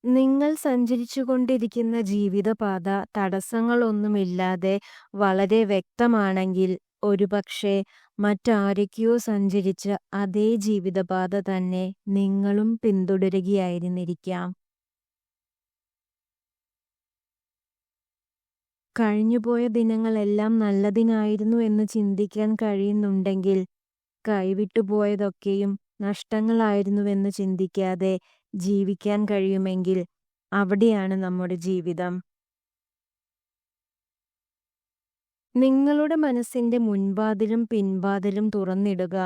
നിങ്ങൾ സഞ്ചരിച്ചുകൊണ്ടിരിക്കുന്ന ജീവിതപാത തടസ്സങ്ങളൊന്നുമില്ലാതെ വളരെ വ്യക്തമാണെങ്കിൽ, ഒരുപക്ഷേ മറ്റാരൊക്കെയോ സഞ്ചരിച്ച അതേ ജീവിതപാത തന്നെ നിങ്ങളും പിന്തുടരുകയായിരുന്നിരിക്കാം. കഴിഞ്ഞുപോയ ദിനങ്ങളെല്ലാം നല്ലതിനായിരുന്നു എന്ന് ചിന്തിക്കാൻ കഴിയുന്നുണ്ടെങ്കിൽ, കൈവിട്ടുപോയതൊക്കെയും നഷ്ടങ്ങളായിരുന്നുവെന്ന് ചിന്തിക്കാതെ ജീവിക്കാൻ കഴിയുമെങ്കിൽ, അവിടെയാണ് നമ്മുടെ ജീവിതം. നിങ്ങളുടെ മനസ്സിന്റെ മുൻവാതിലും പിൻവാതിലും തുറന്നിടുക.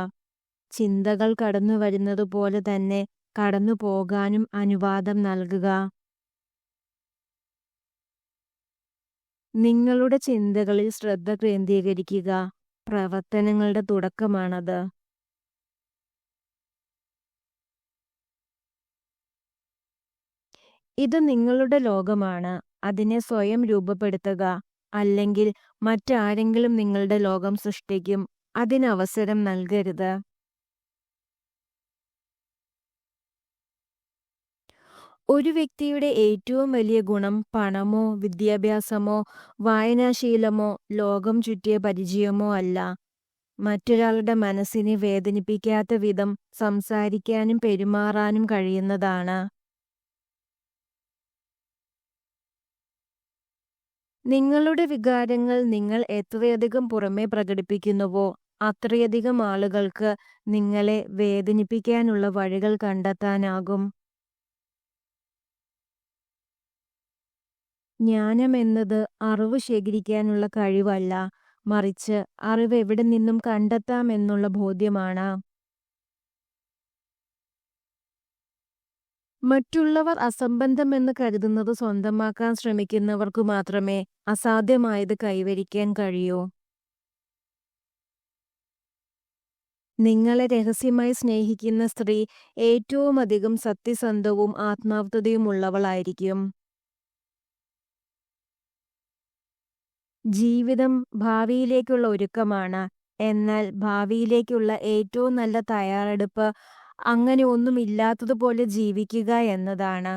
ചിന്തകൾ കടന്നുവരുന്നതുപോലെ തന്നെ കടന്നുപോകാനും അനുവാദം നൽകുക. നിങ്ങളുടെ ചിന്തകളിൽ ശ്രദ്ധ കേന്ദ്രീകരിക്കുക. പ്രവർത്തനങ്ങളുടെ തുടക്കമാണത്. ഇത് നിങ്ങളുടെ ലോകമാണ്. അതിനെ സ്വയം രൂപപ്പെടുത്തുക. അല്ലെങ്കിൽ മറ്റാരെങ്കിലും നിങ്ങളുടെ ലോകം സൃഷ്ടിക്കും. അതിനവസരം നൽകരുത്. ഒരു വ്യക്തിയുടെ ഏറ്റവും വലിയ ഗുണം പണമോ വിദ്യാഭ്യാസമോ വായനാശീലമോ ലോകം ചുറ്റിയ പരിചയമോ അല്ല. മറ്റൊരാളുടെ മനസ്സിനെ വേദനിപ്പിക്കാത്ത വിധം സംസാരിക്കാനും പെരുമാറാനും കഴിയുന്നതാണ്. നിങ്ങളുടെ വികാരങ്ങൾ നിങ്ങൾ എത്രയധികം പുറമേ പ്രകടിപ്പിക്കുന്നുവോ, അത്രയധികം ആളുകൾക്ക് നിങ്ങളെ വേദനിപ്പിക്കാനുള്ള വഴികൾ കണ്ടെത്താനാകും. ജ്ഞാനം എന്നത് അറിവ് ശേഖരിക്കാനുള്ള കഴിവല്ല, മറിച്ച് അറിവ് എവിടെ നിന്നും കണ്ടെത്താമെന്നുള്ള ബോധ്യമാണ്. മറ്റുള്ളവർ അസംബന്ധമെന്ന് കരുതുന്നത് സ്വന്തമാക്കാൻ ശ്രമിക്കുന്നവർക്കു മാത്രമേ അസാധ്യമായത് കൈവരിക്കാൻ കഴിയൂ. നിങ്ങളെ രഹസ്യമായി സ്നേഹിക്കുന്ന സ്ത്രീ ഏറ്റവുമധികം സത്യസന്ധവും ആത്മാർത്ഥതയുമുള്ളവളായിരിക്കും. ജീവിതം ഭാവിയിലേക്കുള്ള ഒരുക്കമാണ്. എന്നാൽ ഭാവിയിലേക്കുള്ള ഏറ്റവും നല്ല തയ്യാറെടുപ്പ് അങ്ങനെ ഒന്നുമില്ലാത്തതുപോലെ ജീവിക്കുക എന്നതാണ്.